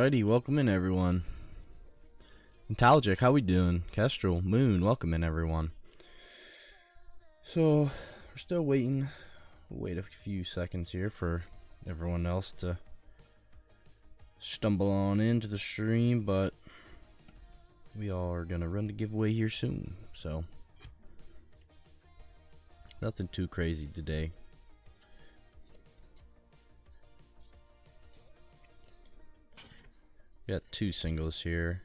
Alrighty, welcome in everyone. Intelligic, how we doing? Kestrel, Moon, welcome in everyone. So, we're still waiting. We'll wait a few seconds here for everyone else to stumble on into the stream, but we are gonna run the giveaway here soon, so nothing too crazy today. We got two singles here.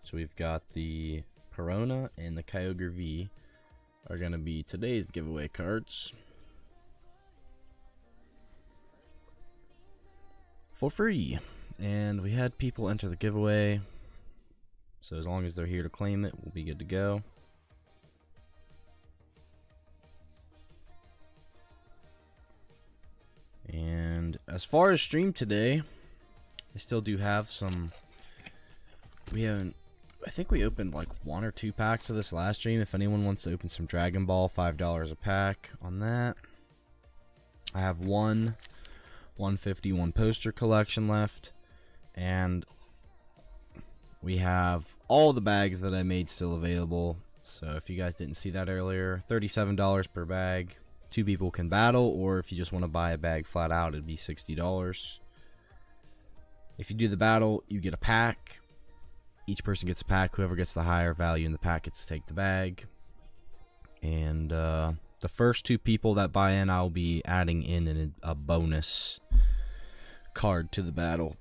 So we've got the Perona and the Kyogre V are going to be today's giveaway cards. For free. And we had people enter the giveaway. So as long as they're here to claim it, we'll be good to go. And as far as stream today, I still do have some. I think we opened like 1 or 2 packs of this last stream. If anyone wants to open some Dragon Ball, $5 a pack on that. I have one 151 poster collection left, and we have all the bags that I made still available. So if you guys didn't see that earlier, $37 per bag. 2 people can battle, or if you just want to buy a bag flat out, it'd be $60. If you do the battle, you get a pack. Each person gets a pack. Whoever gets the higher value in the pack gets to take the bag. And the first 2 people that buy in, I'll be adding in a bonus card to the battle.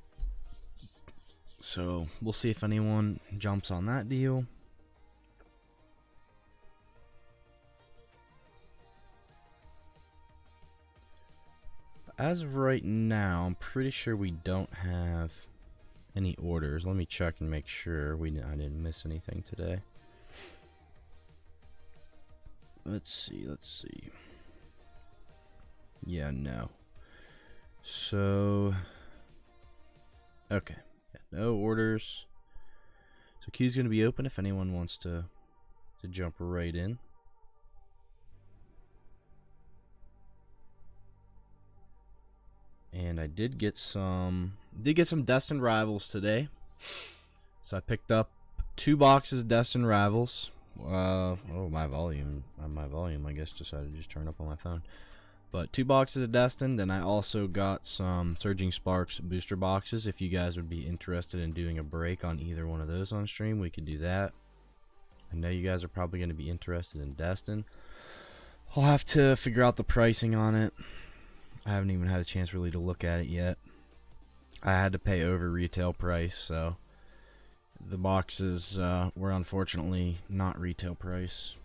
So we'll see if anyone jumps on that deal. As of right now, I'm pretty sure we don't have any orders. Let me check and make sure I didn't miss anything today. Let's see. Yeah, no. So, okay. Yeah, no orders. So queue's gonna be open if anyone wants to jump right in. And I did get some Destined Rivals today. So I picked up 2 boxes of Destined Rivals. Oh, my volume I guess decided to just turn up on my phone. But 2 boxes of Destined, and I also got some Surging Sparks booster boxes. If you guys would be interested in doing a break on either one of those on stream, we could do that. I know you guys are probably going to be interested in Destined. I'll have to figure out the pricing on it. I haven't even had a chance really to look at it yet. I had to pay over retail price, so the boxes were unfortunately not retail price.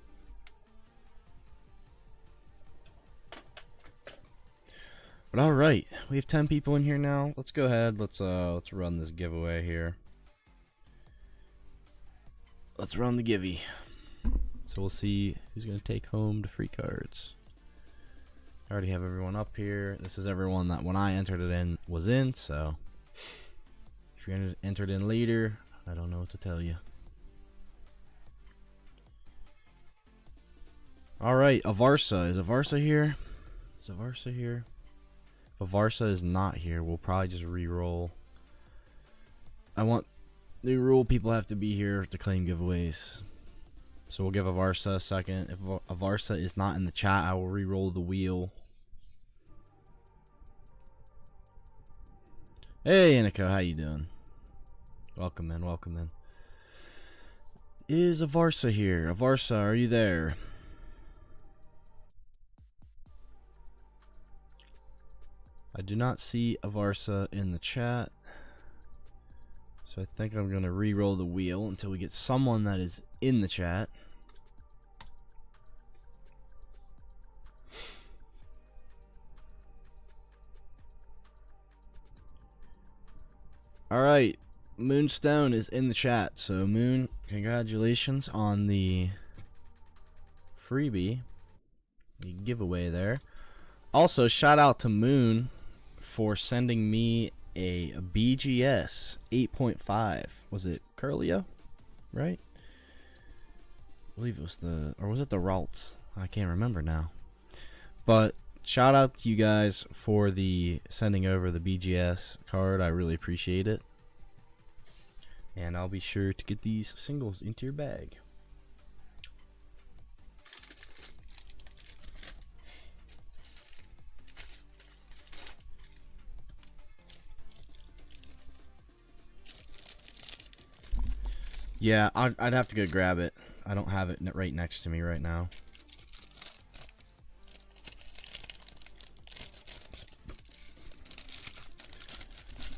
But all right, we have 10 people in here now. Let's go ahead. Let's run this giveaway here. Let's run the givey. So we'll see who's gonna take home the free cards. I already have everyone up here. This is everyone that when I entered it in was in, so if you entered in later, I don't know what to tell you. Alright, Avarsa. Is Avarsa here? Is Avarsa here? If Avarsa is not here, we'll probably just re-roll. The rule people have to be here to claim giveaways. So we'll give Avarsa a second. If Avarsa is not in the chat, I will re-roll the wheel. Hey, Inico, how you doing? Welcome in, welcome in. Is Avarsa here? Avarsa, are you there? I do not see Avarsa in the chat. So I think I'm going to re-roll the wheel until we get someone that is in the chat. Alright, Moonstone is in the chat. So Moon, congratulations on the freebie, the giveaway there. Also, shout out to Moon for sending me a BGS 8.5. Was it Curlio? Right? I believe it was or was it the Ralts? I can't remember now. But shout out to you guys for the sending over the BGS card. I really appreciate it. And I'll be sure to get these singles into your bag. Yeah, I'd have to go grab it. I don't have it right next to me right now.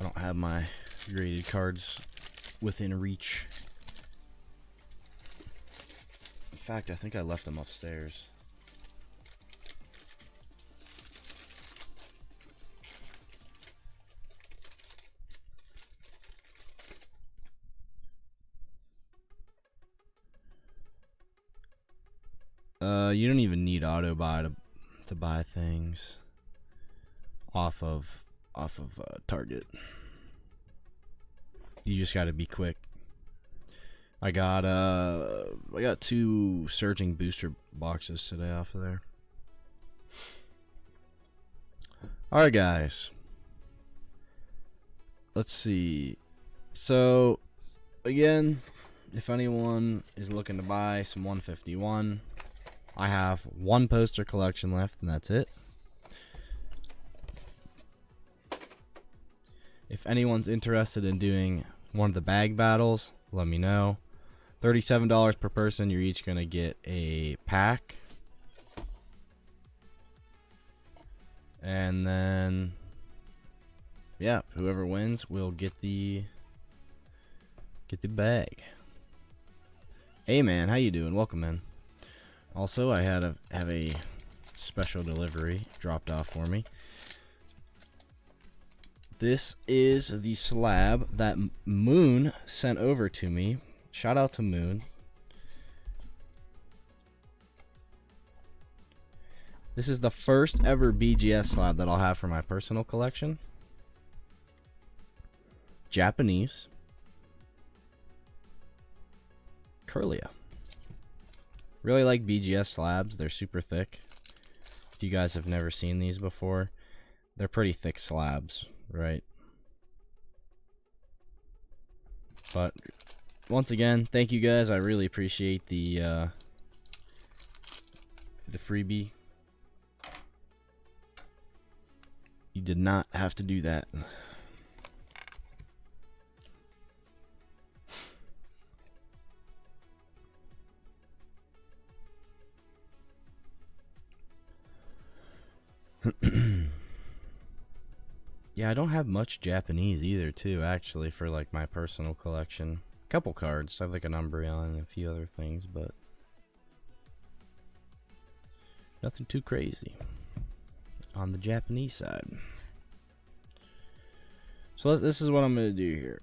I don't have my graded cards within reach. In fact, I think I left them upstairs. You don't even need auto buy to buy things off of Target. You just got to be quick. I got 2 surging booster boxes today off of there. All right, guys. Let's see. So again, if anyone is looking to buy some 151, I have 1 poster collection left, and that's it. If anyone's interested in doing one of the bag battles, let me know. $37 per person. You're each going to get a pack. And then, yeah, whoever wins will get the bag. Hey, man, how you doing? Welcome in. Also, I have a special delivery dropped off for me. This is the slab that Moon sent over to me. Shout out to Moon. This is the first ever BGS slab that I'll have for my personal collection. Japanese. Curlia. Really like BGS slabs. They're super thick. If you guys have never seen these before, they're pretty thick slabs, right? But once again, thank you guys. I really appreciate the freebie. You did not have to do that. Yeah, I don't have much Japanese either, too, actually, for like my personal collection. A couple cards. I have like an Umbreon and a few other things, but nothing too crazy on the Japanese side. So this is what I'm going to do here.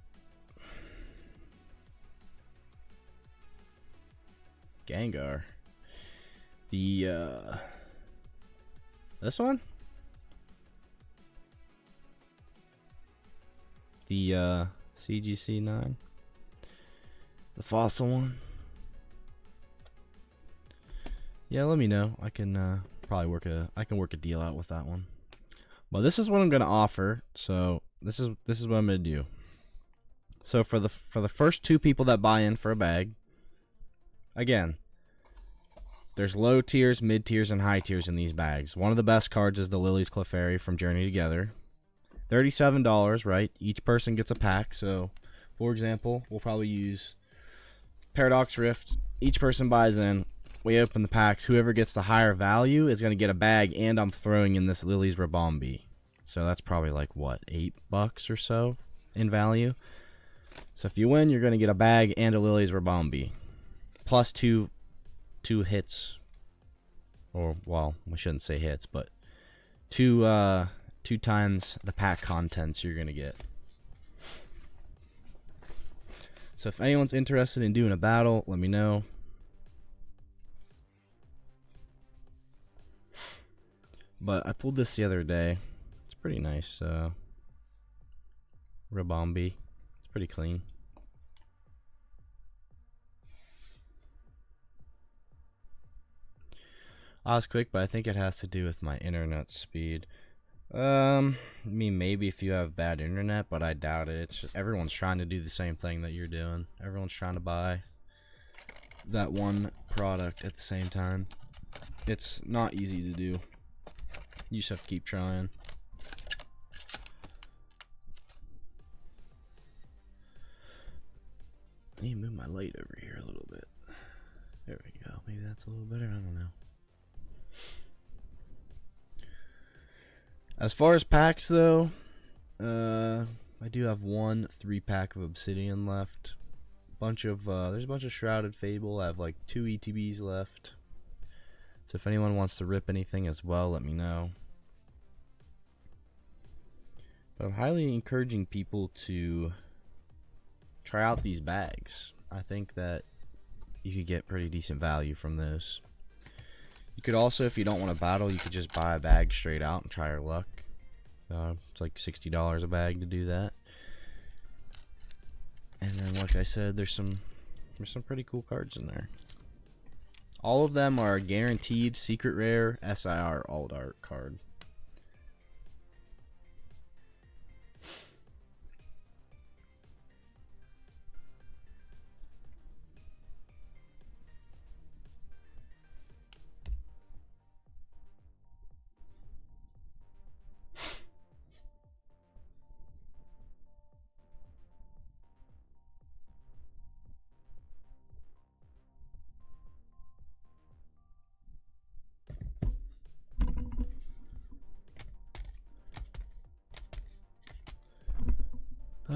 Gengar. This one? The CGC9. The fossil one. Yeah, let me know. I can probably work a deal out with that one. But this is what I'm gonna offer. So this is what I'm gonna do. So for the first 2 people that buy in for a bag, again, there's low tiers, mid tiers, and high tiers in these bags. One of the best cards is the Lily's Clefairy from Journey Together. $37, right? Each person gets a pack. So, for example, we'll probably use Paradox Rift. Each person buys in. We open the packs. Whoever gets the higher value is going to get a bag, and I'm throwing in this Lily's Rabombi. So that's probably like, what, $8 or so in value? So if you win, you're going to get a bag and a Lily's Rabombi. Plus two hits. Or, well, we shouldn't say hits, but two times the pack contents you're going to get. So if anyone's interested in doing a battle, let me know. But I pulled this the other day. It's pretty nice. Rabombi. It's pretty clean. I was quick, but I think it has to do with my internet speed. I mean, maybe if you have bad internet, but I doubt it. It's just, everyone's trying to do the same thing that you're doing. Everyone's trying to buy that one product at the same time. It's not easy to do. You just have to keep trying. I need to move my light over here a little bit. There we go. Maybe that's a little better. I don't know. As far as packs though, I do have one 3-pack of Obsidian left. There's a bunch of Shrouded Fable. I have like 2 ETBs left. So if anyone wants to rip anything as well, let me know. But I'm highly encouraging people to try out these bags. I think that you could get pretty decent value from those. You could also, if you don't want to battle, you could just buy a bag straight out and try your luck. It's like $60 a bag to do that. And then, like I said, there's some pretty cool cards in there. All of them are guaranteed secret rare SIR alt art card.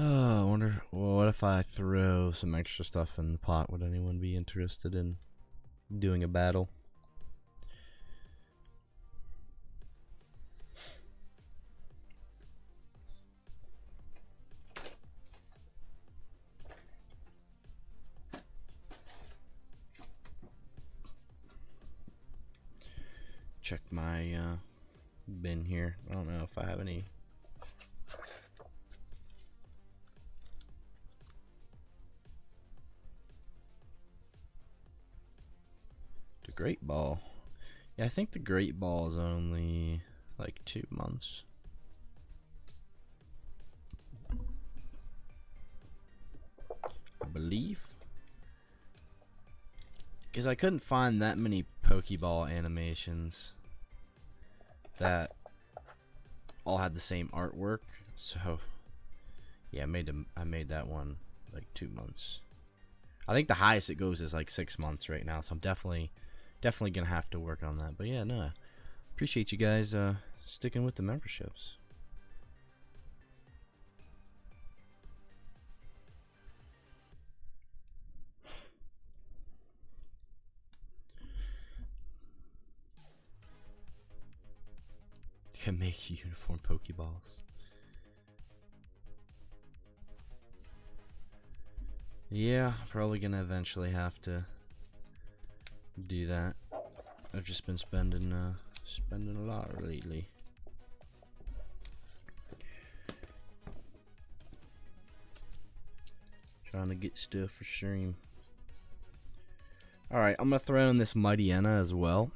Oh, I wonder, well, what if I throw some extra stuff in the pot? Would anyone be interested in doing a battle? Check my bin here. I don't know if I have any. The Great Ball. Yeah, I think the Great Ball is only like 2 months. I believe. Because I couldn't find that many Pokeball animations that all had the same artwork. So yeah, I made that one like 2 months. I think the highest it goes is like 6 months right now, so I'm definitely gonna have to work on that. But yeah, no, appreciate you guys sticking with the memberships. Can make uniform Pokeballs. Yeah, probably gonna eventually have to do that. I've just been spending a lot lately. Trying to get stuff for stream. Alright, I'm gonna throw in this Mightyena as well.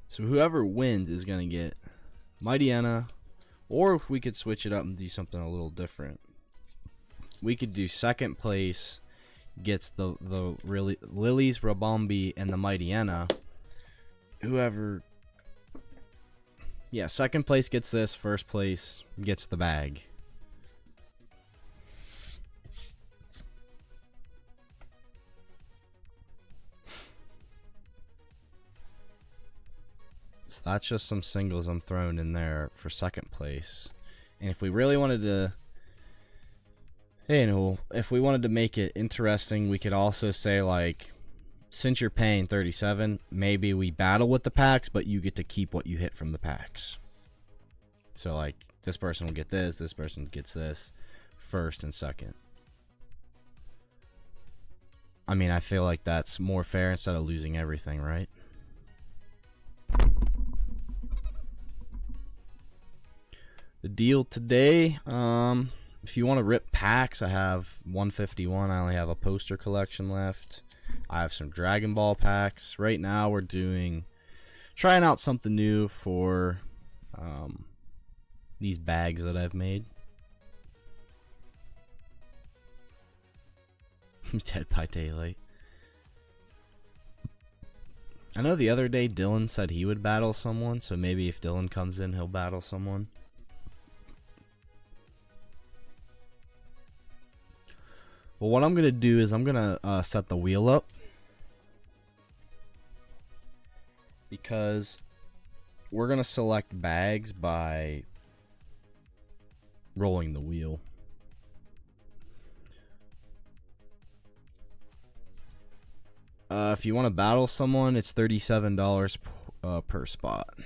So whoever wins is gonna get Mightyena, or if we could switch it up and do something a little different, we could do second place gets the Lily's Rabombi and the Mightyena. Whoever, yeah, second place gets this, first place gets the bag. So that's just some singles I'm throwing in there for second place. And if we really wanted to, you know, if we wanted to make it interesting, we could also say, like, since you're paying 37, maybe we battle with the packs, but you get to keep what you hit from the packs. So, like, this person will get this person gets this, first and second. I mean, I feel like that's more fair instead of losing everything, right? The deal today, If you want to rip packs, I have 151. I only have a poster collection left. I have some Dragon Ball packs. Right now we're trying out something new for these bags that I've made. He's dead by daylight. I know the other day Dylan said he would battle someone, so maybe if Dylan comes in, he'll battle someone. Well, what I'm going to do is I'm going to set the wheel up. Because we're going to select bags by rolling the wheel. If you want to battle someone, it's $37 per spot.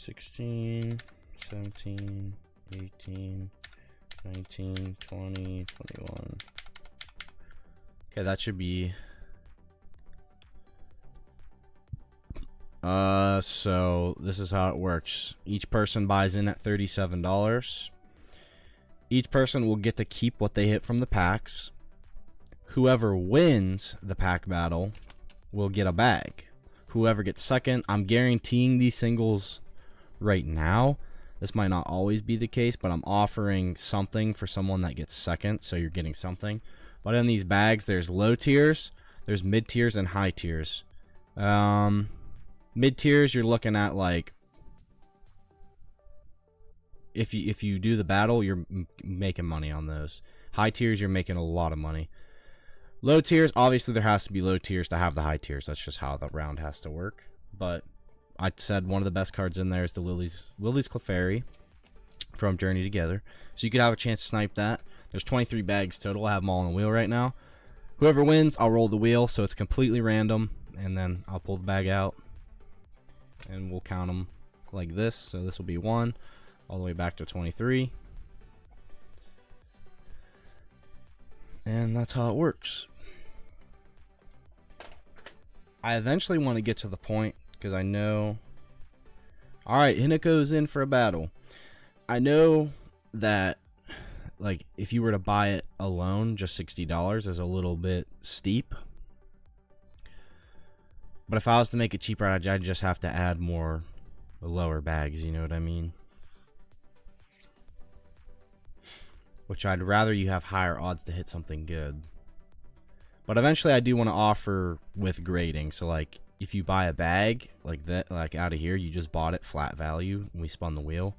$16, $17, $18, $19, $20, $21. Okay, that should be. So this is how it works. Each person buys in at $37. Each person will get to keep what they hit from the packs. Whoever wins the pack battle will get a bag. Whoever gets second, I'm guaranteeing these singles right now. This might not always be the case, but I'm offering something for someone that gets second, so you're getting something. But in these bags, there's low tiers, there's mid tiers, and high tiers. Mid tiers, you're looking at like, if you do the battle, you're making money on those. High tiers, you're making a lot of money. Low tiers, obviously there has to be low tiers to have the high tiers. That's just how the round has to work. But I said one of the best cards in there is the Lily's Clefairy from Journey Together. So you could have a chance to snipe that. There's 23 bags total. I have them all on the wheel right now. Whoever wins, I'll roll the wheel, so it's completely random. And then I'll pull the bag out. And we'll count them like this. So this will be 1 all the way back to 23. And that's how it works. I eventually want to get to the point, because I know... Alright, Hinako's in for a battle. I know that, like, if you were to buy it alone, just $60 is a little bit steep. But if I was to make it cheaper, I'd just have to add more lower bags, you know what I mean? Which I'd rather you have higher odds to hit something good. But eventually I do want to offer with grading. So like if you buy a bag like that, like out of here, you just bought it flat value, we spun the wheel,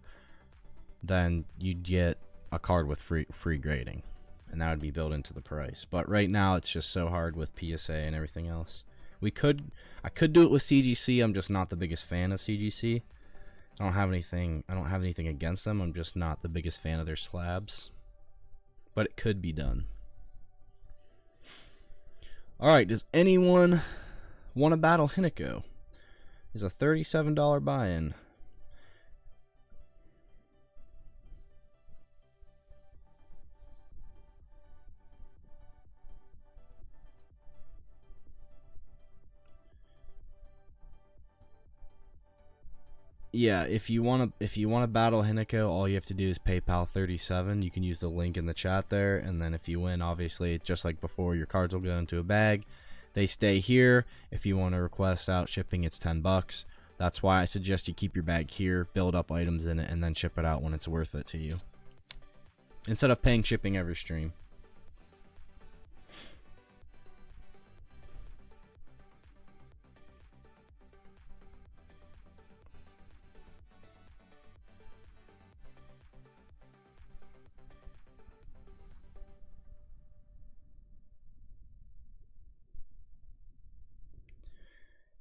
then you'd get a card with free grading. And that would be built into the price. But right now it's just so hard with PSA and everything else. I could do it with CGC. I'm just not the biggest fan of CGC. I don't have anything against them. I'm just not the biggest fan of their slabs. But it could be done. Alright, does anyone want to battle Hinako? It's a $37 buy-in. Yeah, if you want to battle Hinako, all you have to do is PayPal 37. You can use the link in the chat there, and then if you win, obviously, just like before, your cards will go into a bag. They stay here. If you want to request out shipping, it's $10. That's why I suggest you keep your bag here, build up items in it, and then ship it out when it's worth it to you, instead of paying shipping every stream.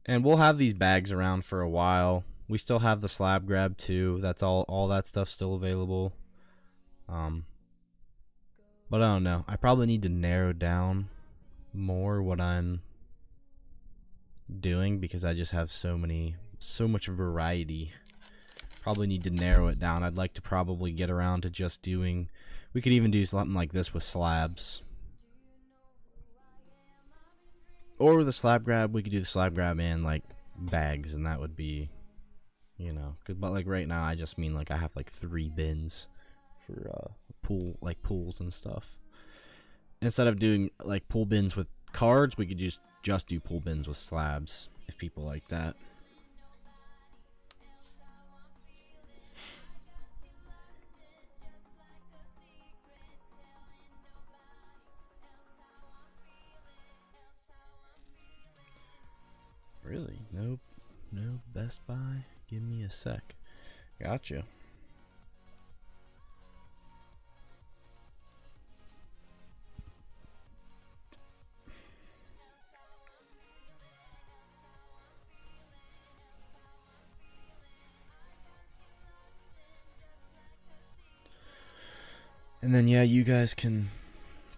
And we'll have these bags around for a while. We still have the Slab Grab too. That's all that stuff's still available. But I don't know. I probably need to narrow down more what I'm doing, because I just have so many so much variety. Probably need to narrow it down. I'd like to probably get around to just doing, we could even do something like this with slabs. Or with a slab grab, we could do the slab grab and like bags, and that would be, you know, but like right now I just mean like I have like 3 bins for pools and stuff. Instead of doing like pool bins with cards, we could just do pool bins with slabs if people like that. Really? Nope. No Best Buy? Give me a sec. Gotcha. And then yeah, you guys can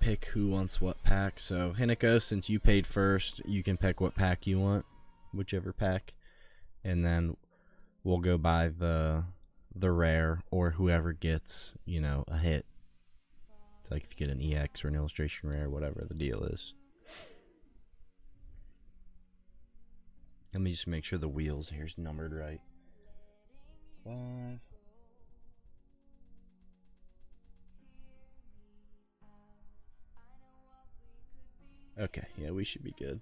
pick who wants what pack. So Hinako, since you paid first, you can pick what pack you want, whichever pack, and then we'll go by the rare, or whoever gets, you know, a hit. It's like if you get an EX or an illustration rare, whatever the deal is. Let me just make sure the wheels here's numbered right. 5. Okay, yeah, we should be good.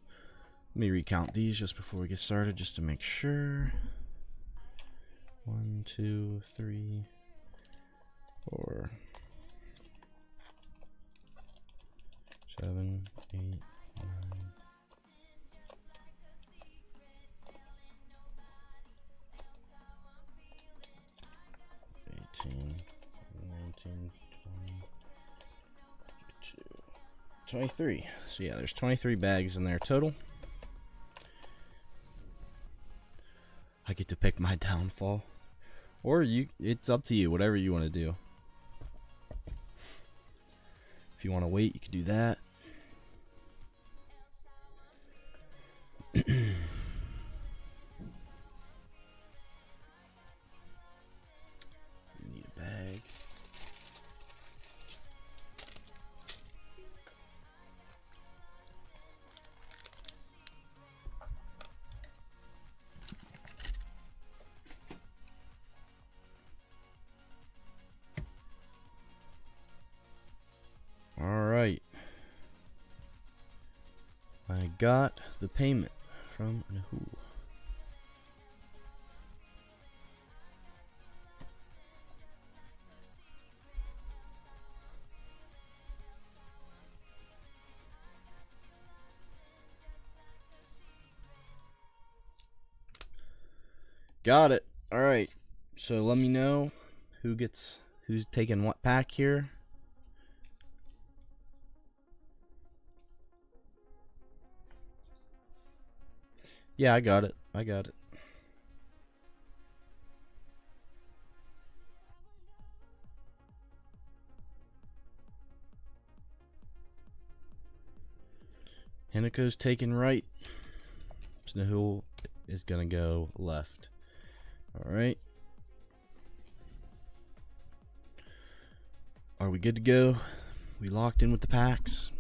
Let me recount these just before we get started, just to make sure. 1, 2, 3, 4, 7, 8, 9, 18, 19, 20, 23. So yeah, there's 23 bags in there total. I get to pick my downfall, or it's up to you, whatever you want to do. If you want to wait, you can do that. Need a bag. Alright. I got the payment from Nahu. Got it. Alright. So let me know who's taking what pack here. Yeah, I got it. I got it. Hinako's taking right. Snahul is gonna go left. Alright. Are we good to go? We locked in with the packs?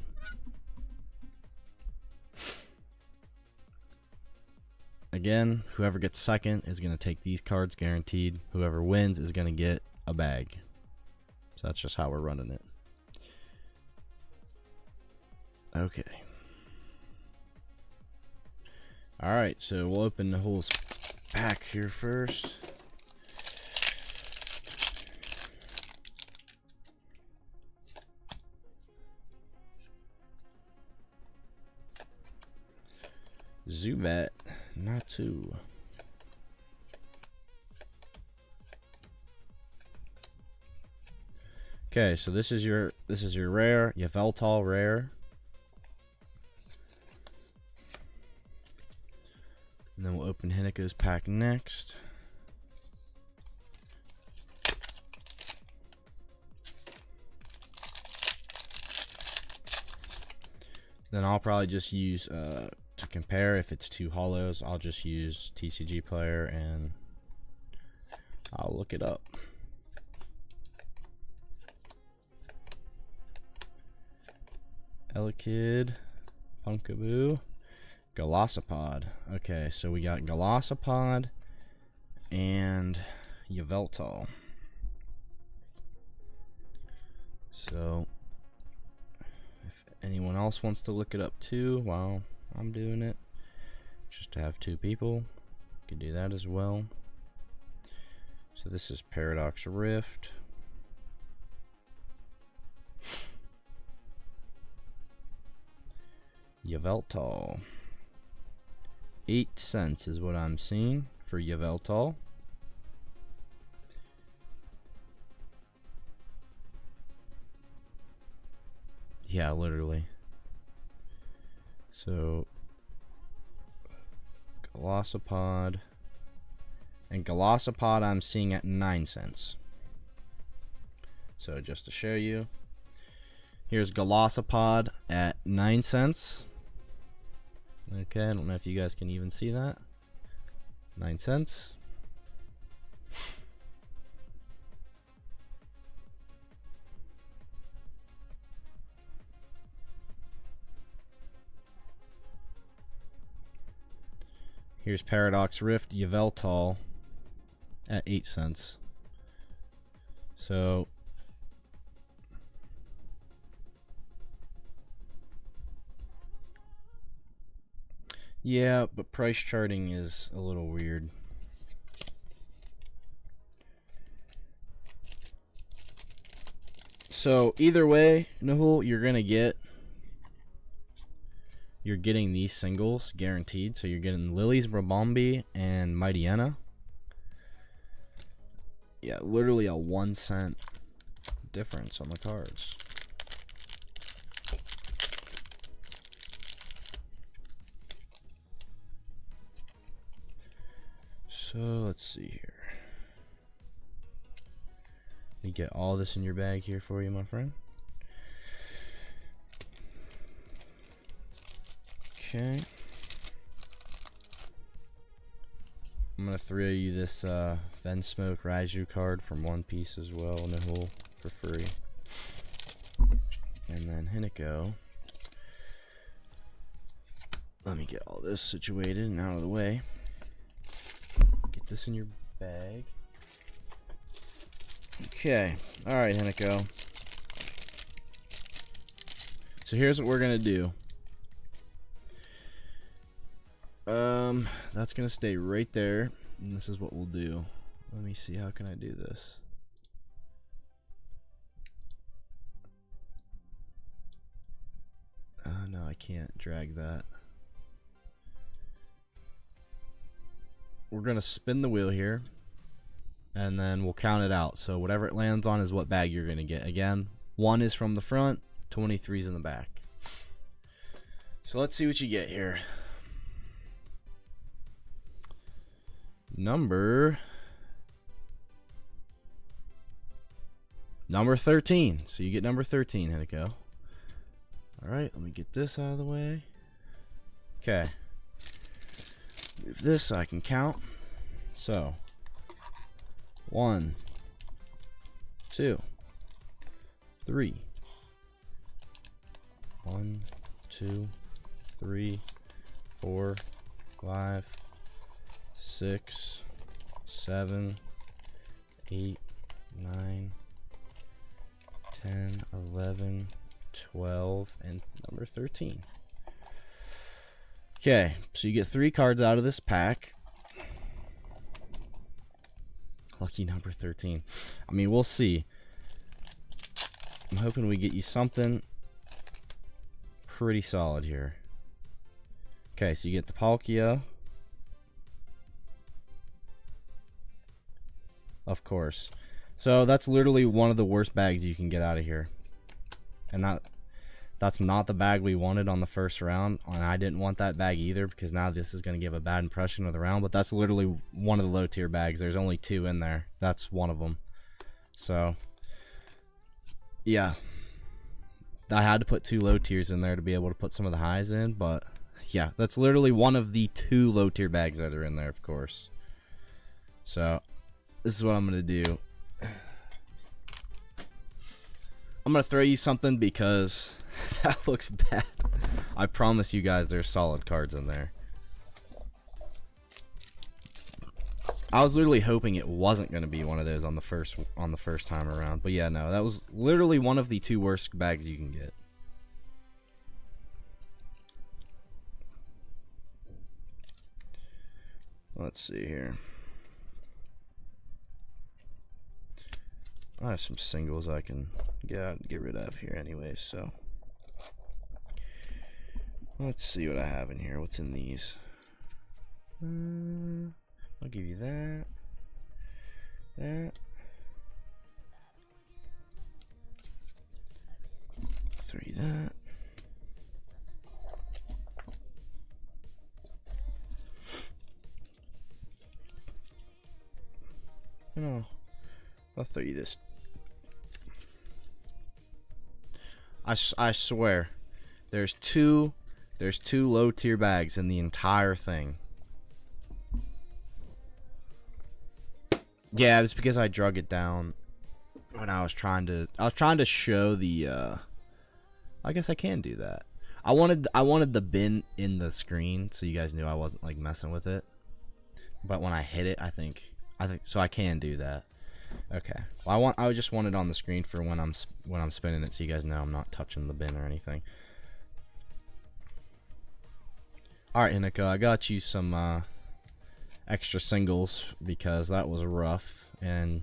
Again, whoever gets second is going to take these cards guaranteed. Whoever wins is going to get a bag. So that's just how we're running it. Okay. Alright, so we'll open the whole pack here first. Zubat, Natu. Okay, so this is your rare. Yveltal rare. And then we'll open Hinako's pack next. Then I'll probably just use compare. If it's 2 hollows, I'll just use TCG Player and I'll look it up. Elekid, Punkaboo, Golisopod. Okay, so we got Golisopod and Yveltal. So if anyone else wants to look it up too while I'm doing it, just to have 2 people, can do that as well. So this is Paradox Rift. Yveltal. 8 cents is what I'm seeing for Yveltal. Yeah, literally. So Golisopod and Golisopod I'm seeing at 9 cents. So just to show you, here's Golisopod at 9 cents. Okay, I don't know if you guys can even see that. 9 cents. Here's Paradox Rift Yveltal at 8 cents. So yeah, but price charting is a little weird. So either way, Nahul, you're getting these singles guaranteed. So you're getting Lily's Brabombi and Mightyena. Yeah, literally a 1 cent difference on the cards. So let's see here. Let me get all this in your bag here for you, my friend. Okay. I'm gonna throw you this Vensmoke Raiju card from One Piece as well, Nahul, for free. And then Hinako. Let me get all this situated and out of the way. Get this in your bag. Okay. Alright, Hinako. So here's what we're gonna do. That's gonna stay right there, and this is what we'll do. Let me see, how can I do this? No, I can't drag that. We're gonna spin the wheel here, and then we'll count it out. So whatever it lands on is what bag you're gonna get. Again, 1 is from the front, 23 is in the back. So let's see what you get here. Number 13. So you get number 13, Hinako. Alright, let me get this out of the way. Okay. Move this so I can count. So 1, 2, 3. 1, 2, 3, 4, 5, 6, 7, 8, 9, 10, 11, 12, and number 13. Okay, so you get 3 cards out of this pack. Lucky number 13. I mean, we'll see. I'm hoping we get you something pretty solid here. Okay, so you get the Palkia. Of course. So that's literally one of the worst bags you can get out of here. And that's not the bag we wanted on the first round. And I didn't want that bag either, because now this is going to give a bad impression of the round. But that's literally one of the low tier bags. There's only 2 in there. That's one of them. So, yeah. I had to put 2 low tiers in there to be able to put some of the highs in. But, Yeah, that's literally one of the 2 low tier bags that are in there, of course. So, this is what I'm going to do. I'm going to throw you something because that looks bad. I promise you guys there's solid cards in there. I was literally hoping it wasn't going to be one of those on the first time around. But yeah, no, that was literally one of the 2 worst bags you can get. Let's see here. I have some singles I can get rid of here anyways, so let's see what I have in here. What's in these? I'll give you that. 3 that. No, I'll throw you this. I swear, there's two low tier bags in the entire thing. Yeah, it's because I drug it down when I was trying to show the I guess I can do that. I wanted the bin in the screen so you guys knew I wasn't like messing with it. But when I hit it, I think so I can do that. Okay. Well, I just want it on the screen for when I'm spinning it so you guys know I'm not touching the bin or anything. All right, Hinako, I got you some extra singles because that was rough and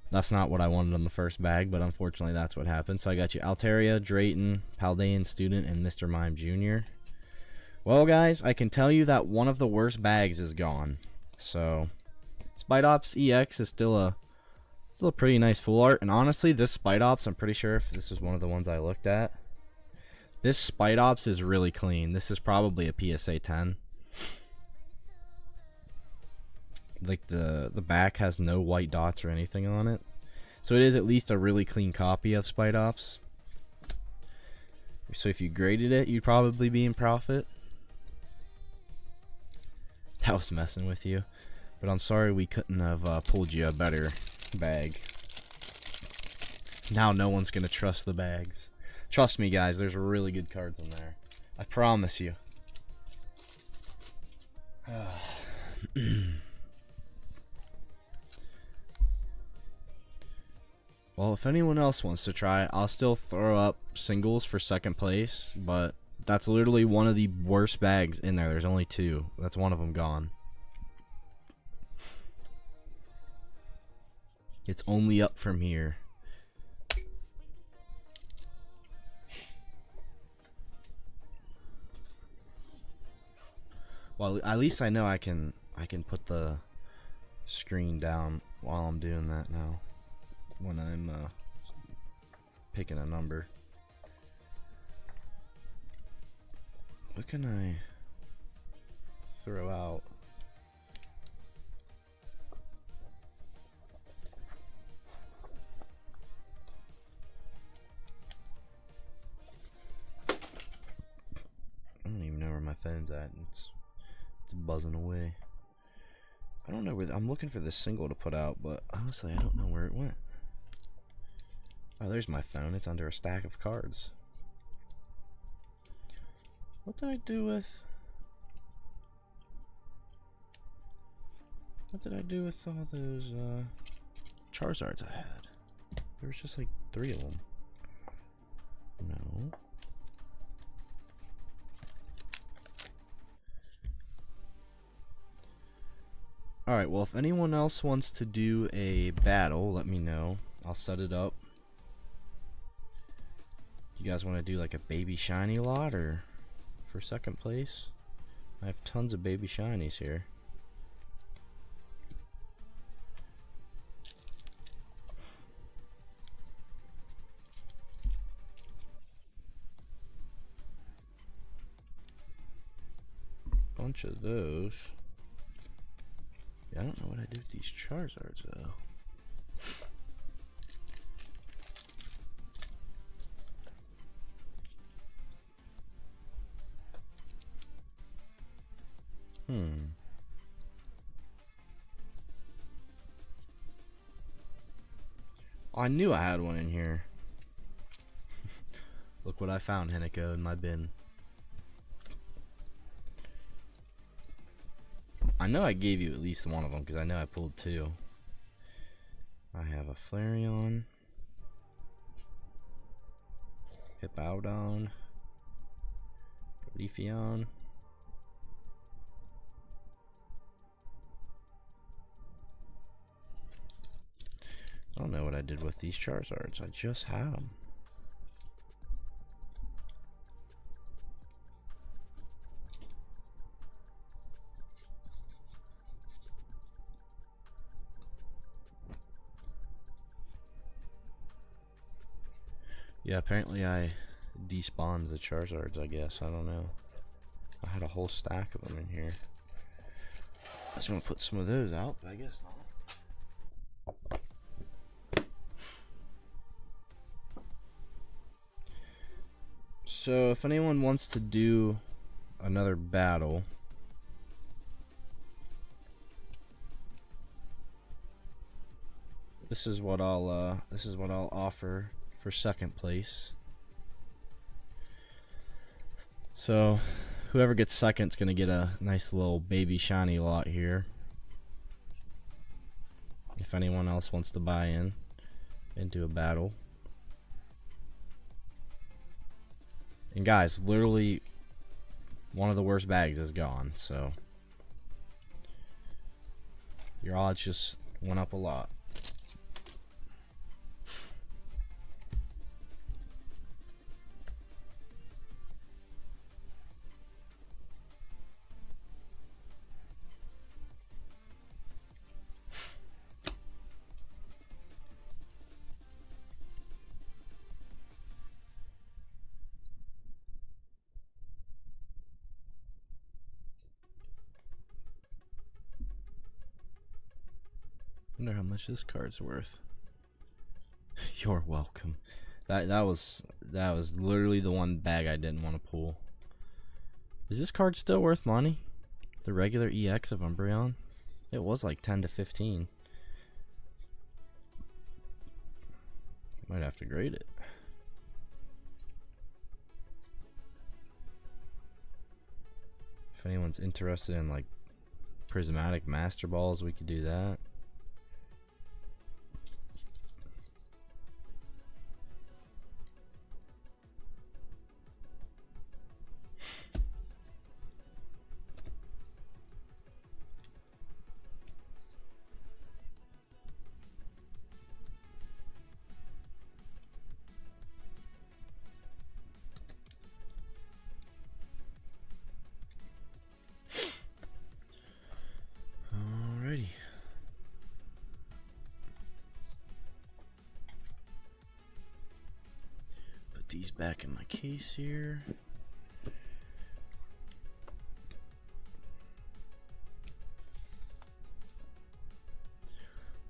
that's not what I wanted on the first bag, but unfortunately that's what happened. So I got you Altaria, Drayton, Paldean Student, and Mr. Mime Jr. Well, guys, I can tell you that one of the worst bags is gone. So Spidops EX is still a pretty nice full art, and honestly, this Spidops, I'm pretty sure if this is one of the ones I looked at, this Spidops is really clean. This is probably a PSA 10. Like the back has no white dots or anything on it, so it is at least a really clean copy of Spidops. So if you graded it, you'd probably be in profit. That was messing with you, but I'm sorry we couldn't have pulled you a better bag. Now no one's gonna trust the bags. Trust me, guys, there's really good cards in there. I promise you. Well, if anyone else wants to try, I'll still throw up singles for second place, but that's literally one of the worst bags in there. There's only 2. That's one of them gone. It's only up from here. Well, at least I know I can put the screen down while I'm doing that now. When I'm picking a number. What can I throw out? I don't even know where my phone's at. It's buzzing away. I don't know where I'm looking for this single to put out, but honestly I don't know where it went. Oh, there's my phone. It's under a stack of cards. What did I do with all those Charizards I had? There was just like 3 of them. No. Alright, well, if anyone else wants to do a battle, let me know. I'll set it up. You guys want to do like a baby shiny lot or for second place? I have tons of baby shinies here. Bunch of those. Yeah, I don't know what I do with these Charizards though. I knew I had one in here. Look what I found, Hineko, in my bin. I know I gave you at least one of them because I know I pulled two. I have a Flareon, Hippowdon, Leafeon, I don't know what I did with these Charizards. I just had them. Yeah, apparently I despawned the Charizards, I guess. I don't know. I had a whole stack of them in here. I was going to put some of those out, but I guess not. So, if anyone wants to do another battle, this is what I'll offer for second place. So whoever gets second is gonna get a nice little baby shiny lot here. If anyone else wants to buy in into a battle. And guys, literally one of the worst bags is gone, so your odds just went up a lot. Wonder how much this card's worth. You're welcome. That was literally the one bag I didn't want to pull. Is this card still worth money? The regular EX of Umbreon? It was like 10 to 15. Might have to grade it. If anyone's interested in like prismatic master balls, we could do that. These back in my case here.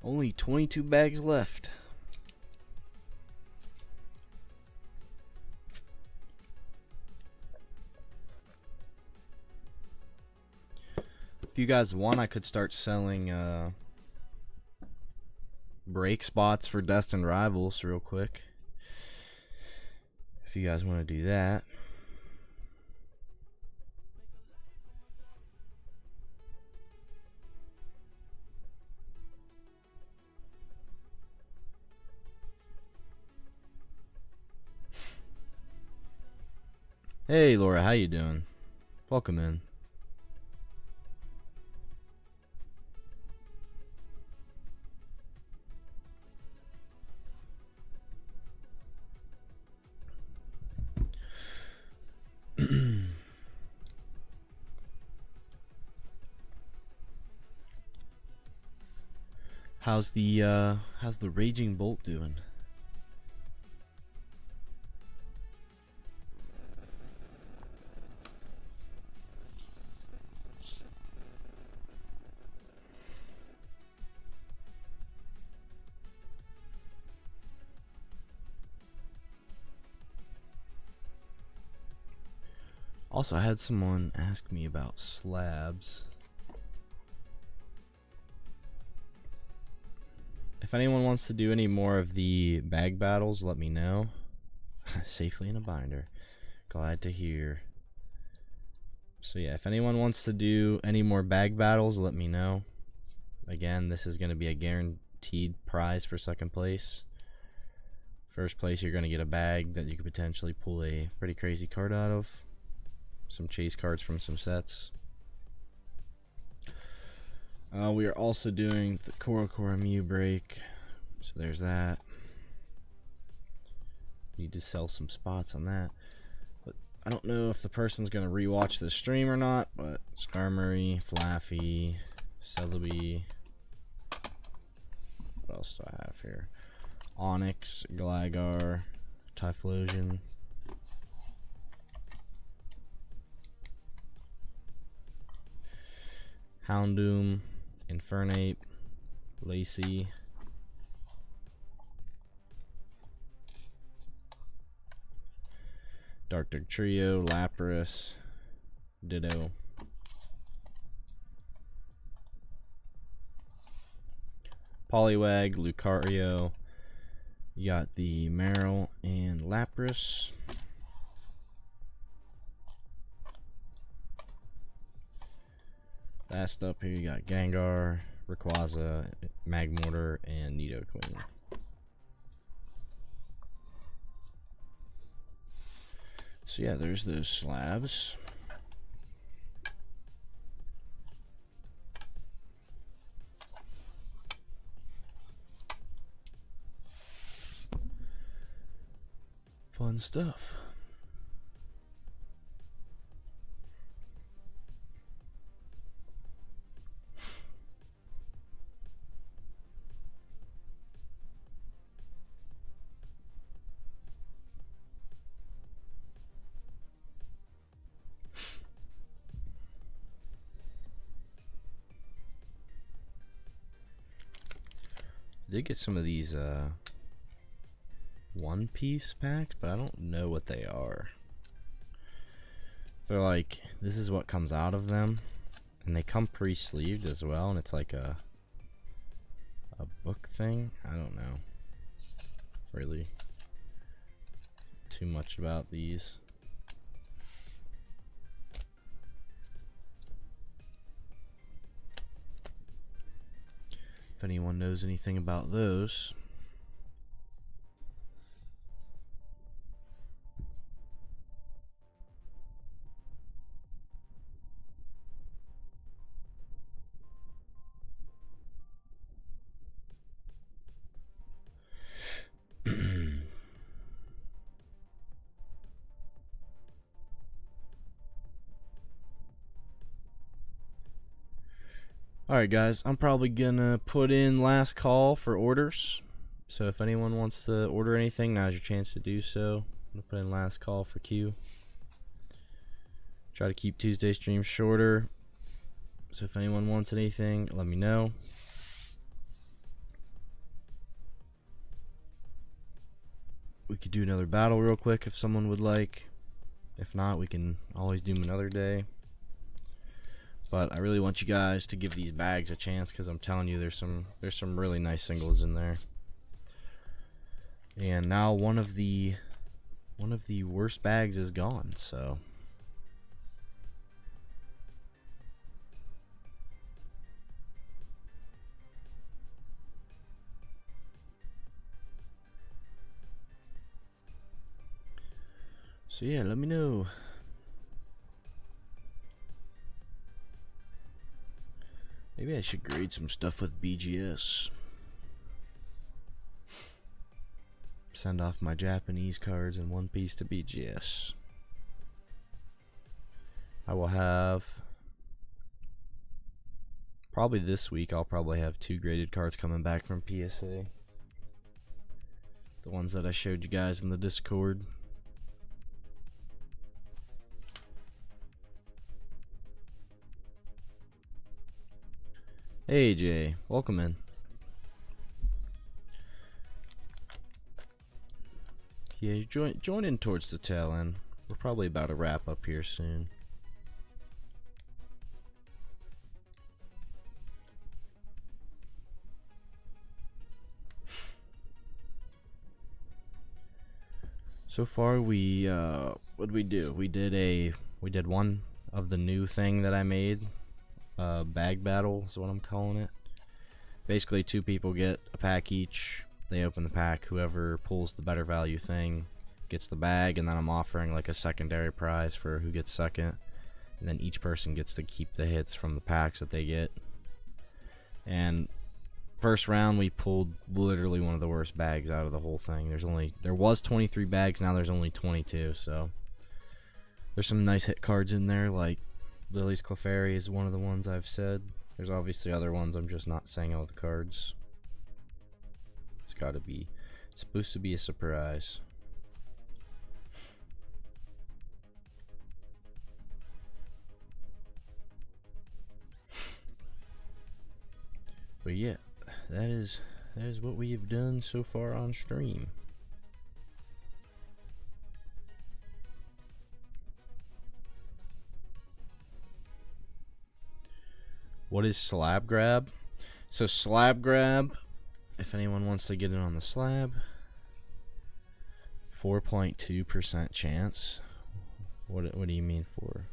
Only 22 bags left. If you guys want, I could start selling break spots for Destined Rivals real quick. If you guys want to do that. Hey Laura, how you doing? Welcome in. How's the Raging Bolt doing? Also, I had someone ask me about slabs. if anyone wants to do any more of the bag battles, let me know. Safely in a binder. Glad to hear. So yeah, if anyone wants to do any more bag battles, let me know. Again, this is going to be a guaranteed prize for second place. First place, you're going to get a bag that you could potentially pull a pretty crazy card out of. Some chase cards from some sets. We are also doing the Coro Coro Mew break. So there's that. Need to sell some spots on that. But I don't know if the person's going to rewatch this stream or not, but Skarmory, Flaffy, Celebi. What else do I have here? Onyx, Gligar, Typhlosion. Houndoom, Infernape, Lacey. Dark Trio, Lapras, Ditto. Poliwag, Lucario. You got the Marill and Lapras. Last up here, you got Gengar, Rayquaza, Magmortar, and Nidoqueen. So yeah, there's those slabs. Fun stuff. Did get some of these One Piece packs, but I don't know what they are. They're like, this is what comes out of them, and they come pre-sleeved as well, and it's like a book thing. I don't know really too much about these. If anyone knows anything about those. Alright guys, I'm probably gonna put in last call for orders. So if anyone wants to order anything, now's your chance to do so. I'm gonna put in last call for Q. Try to keep Tuesday streams shorter. So if anyone wants anything, let me know. We could do another battle real quick if someone would like. If not, we can always do them another day. But I really want you guys to give these bags a chance, because I'm telling you, there's some really nice singles in there. And now one of the worst bags is gone, so yeah, let me know. Maybe I should grade some stuff with BGS. Send off my Japanese cards in One Piece to BGS. I will have, probably this week, I'll probably have 2 graded cards coming back from PSA. The ones that I showed you guys in the Discord. Hey Jay, welcome in. Yeah, join in towards the tail end. We're probably about to wrap up here soon. So far we what'd we do? We did one of the new thing that I made. Bag battle is what I'm calling it. Basically 2 people get a pack each. They open the pack. Whoever pulls the better value thing gets the bag, and then I'm offering like a secondary prize for who gets second. And then each person gets to keep the hits from the packs that they get. And first round we pulled literally one of the worst bags out of the whole thing. There was 23 bags, now there's only 22, so there's some nice hit cards in there, like Lily's Clefairy is one of the ones I've said. There's obviously other ones, I'm just not saying all the cards. It's supposed to be a surprise. But yeah, that is what we have done so far on stream. What is Slab Grab? So Slab Grab, if anyone wants to get in on the slab, 4.2% chance. What do you mean for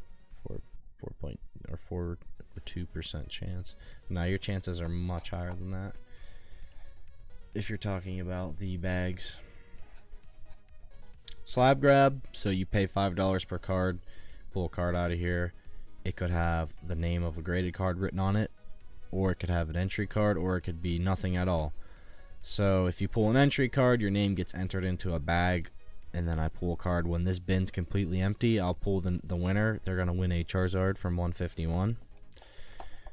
2% chance? Now your chances are much higher than that if you're talking about the bags. Slab Grab, so you pay $5 per card, pull a card out of here. It could have the name of a graded card written on it, or it could have an entry card, or it could be nothing at all. So if you pull an entry card, your name gets entered into a bag, and then I pull a card. When this bin's completely empty, I'll pull the winner. They're going to win a Charizard from 151.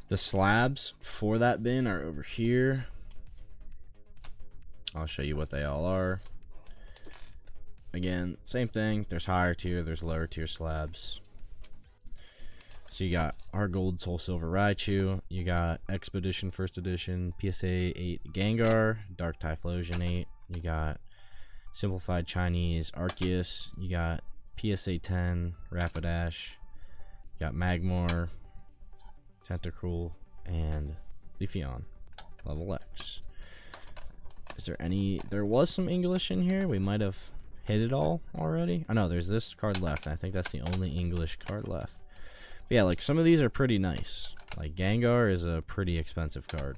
The slabs for that bin are over here. I'll show you what they all are. Again, same thing. There's higher tier, there's lower tier slabs. So you got our Gold Soul Silver Raichu, you got Expedition First Edition PSA 8 Gengar, Dark Typhlosion 8, you got Simplified Chinese Arceus, you got PSA 10 Rapidash, you got Magmar, Tentacruel, and Leafeon level X. Is there any? There was some English in here. We might have hit it all already. I know there's this card left. I think that's the only English card left. But yeah, like some of these are pretty nice. Like Gengar is a pretty expensive card.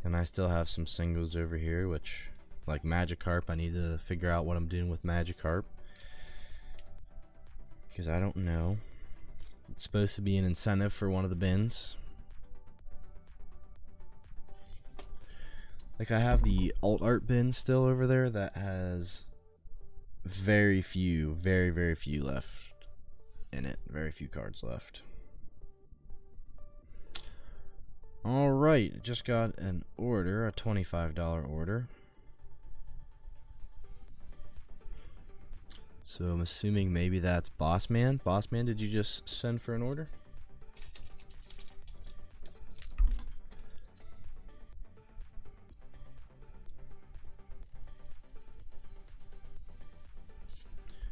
And I still have some singles over here, which, like Magikarp, I need to figure out what I'm doing with Magikarp. Because I don't know. It's supposed to be an incentive for one of the bins. Like I have the alt art bin still over there that has very few, very few left in it. Very few cards left. Alright, just got an order, a $25 order. So I'm assuming maybe that's Bossman. Bossman, did you just send for an order?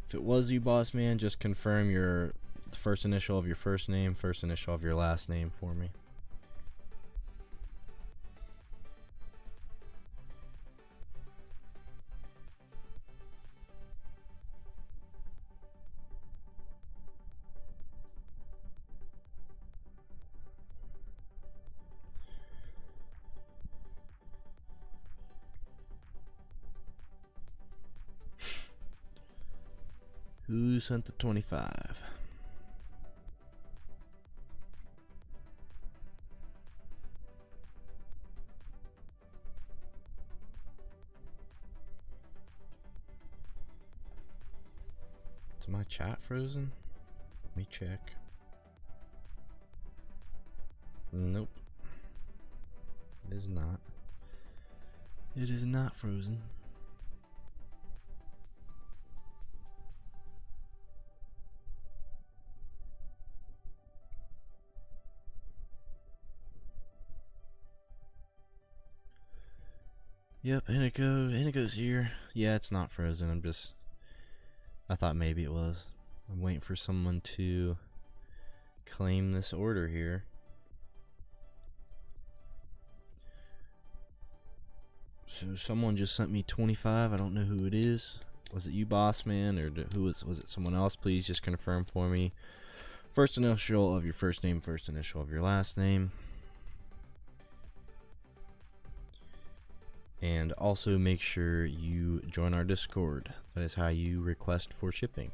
If it was you, Bossman, just confirm your first initial of your first name, first initial of your last name for me. Who sent the 25? Is my chat frozen? Let me check. Nope. It is not. It is not frozen. Yep, Inigo's here. Yeah, it's not frozen. I thought maybe it was. I'm waiting for someone to claim this order here. So someone just sent me 25. I don't know who it is. Was it you, boss man, or was it someone else? Please just confirm for me. First initial of your first name, first initial of your last name. And also make sure you join our Discord. That is how you request for shipping.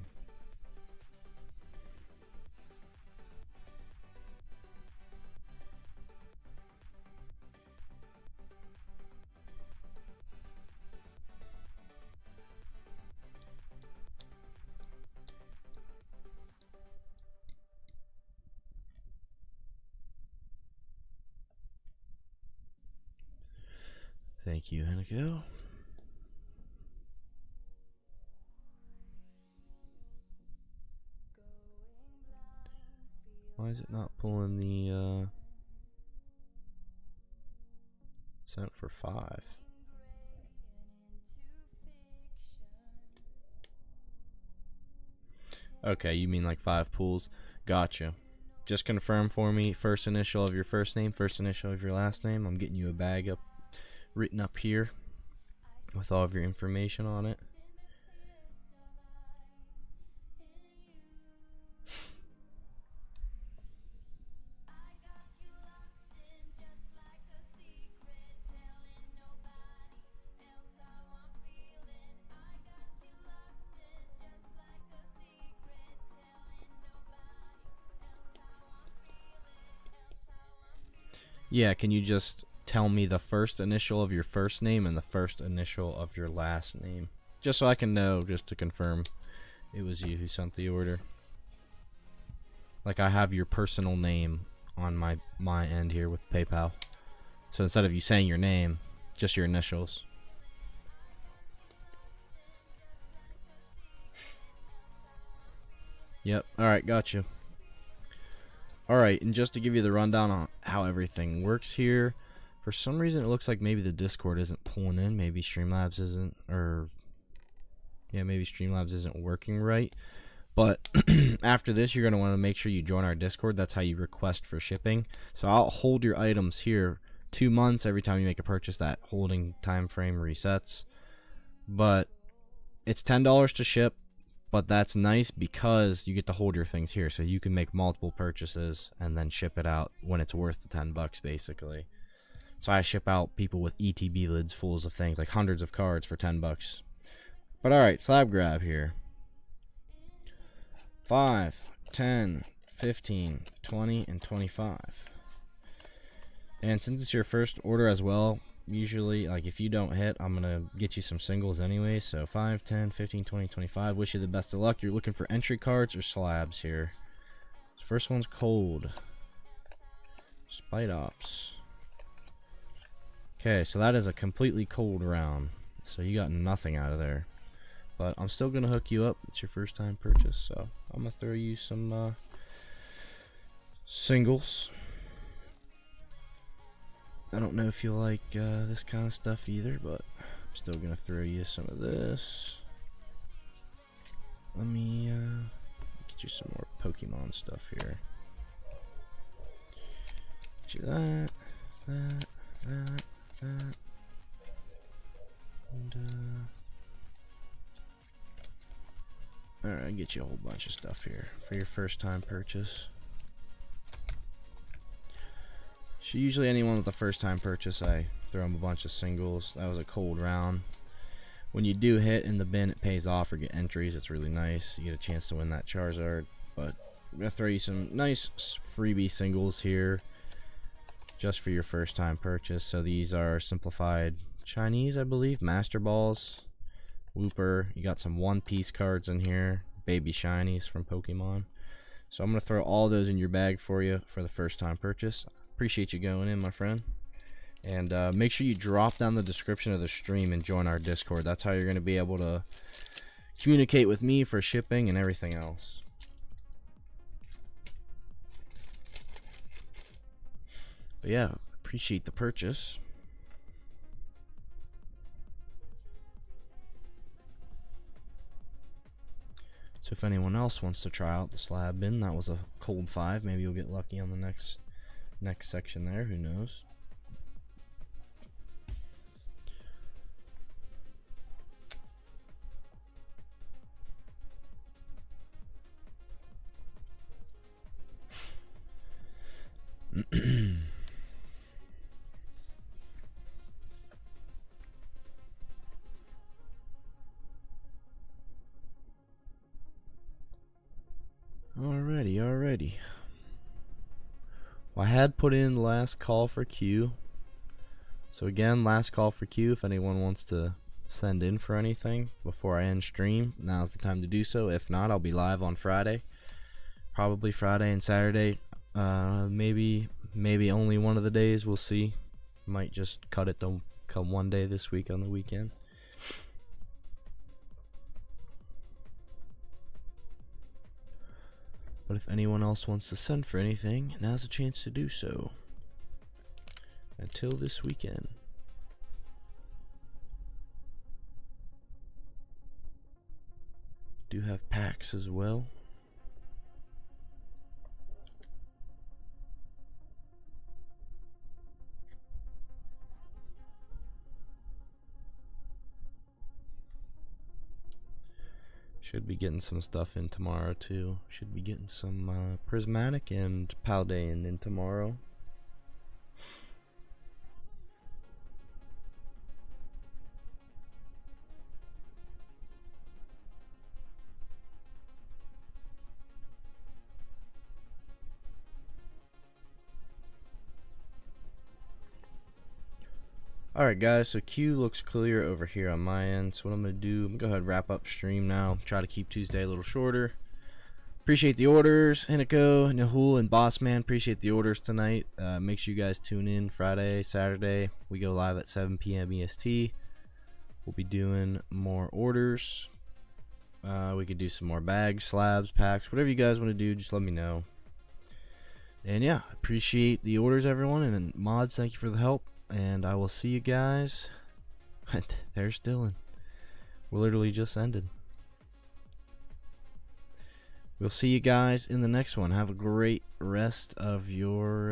Thank you, Heniko. Why is it not pulling the sent for 5? Okay, you mean like 5 pulls? Gotcha. Just confirm for me first initial of your first name, first initial of your last name. I'm getting you a bag up written up here with all of your information on it. Yeah, can you just tell me the first initial of your first name and the first initial of your last name? Just so I can know, just to confirm it was you who sent the order. Like, I have your personal name on my end here with PayPal. So instead of you saying your name, just your initials. Yep, alright, gotcha. Alright, and just to give you the rundown on how everything works here, for some reason it looks like maybe the Discord isn't pulling in, maybe Streamlabs isn't, or yeah, maybe Streamlabs isn't working right. But after this, you're going to want to make sure you join our Discord. That's how you request for shipping. So I'll hold your items here 2 months every time you make a purchase. That holding time frame resets. But it's $10 to ship. But that's nice because you get to hold your things here, so you can make multiple purchases and then ship it out when it's worth the $10 basically. So I ship out people with ETB lids full of things, like hundreds of cards for $10. But alright, slab grab here. 5, 10, 15, 20, and 25. And since it's your first order as well, usually, like, if you don't hit, I'm gonna get you some singles anyway. So 5, 10, 15, 20, 25. Wish you the best of luck. You're looking for entry cards or slabs here. This first one's cold. Spite Ops. Okay, so that is a completely cold round. So you got nothing out of there. But I'm still gonna hook you up. It's your first time purchase, so I'm gonna throw you some singles. I don't know if you like this kind of stuff either, but I'm still gonna throw you some of this. Let me get you some more Pokemon stuff here. Get you that, that, and alright, get you a whole bunch of stuff here for your first time purchase. So usually anyone with a first time purchase, I throw them a bunch of singles. That was a cold round. When you do hit in the bin, it pays off or get entries. It's really nice. You get a chance to win that Charizard. But I'm going to throw you some nice freebie singles here just for your first time purchase. So these are simplified Chinese, I believe. Master Balls. Wooper. You got some One Piece cards in here. Baby Shinies from Pokemon. So I'm going to throw all those in your bag for you for the first time purchase. Appreciate you going in, my friend. And make sure you drop down the description of the stream and join our Discord. That's how you're going to be able to communicate with me for shipping and everything else. But yeah, appreciate the purchase. So So if anyone else wants to try out the slab bin, that was a cold 5. Maybe you'll get lucky on the next section there. Who knows? Alrighty. Well, I had put in last call for Q. So again, last call for Q. If anyone wants to send in for anything before I end stream, now's the time to do so. If not, I'll be live on Friday. Probably Friday and Saturday. Maybe only one of the days. We'll see. Might just cut it to come one day this week on the weekend. But if anyone else wants to send for anything, now's a chance to do so. Until this weekend. Do have packs as well. Should be getting some stuff in tomorrow too. Should be getting some Prismatic and Paldean in tomorrow. Alright guys, so Q looks clear over here on my end. So what I'm going to do, I'm going to go ahead and wrap up stream now. Try to keep Tuesday a little shorter. Appreciate the orders, Hinako, Nahul, and Bossman. Appreciate the orders tonight. Make sure you guys tune in Friday, Saturday. We go live at 7 p.m. EST. We'll be doing more orders. We could do some more bags, slabs, packs, whatever you guys want to do, just let me know. And yeah, appreciate the orders, everyone. And mods, thank you for the help. And I will see you guys. There's Dylan. We're literally just ended. We'll see you guys in the next one. Have a great rest of your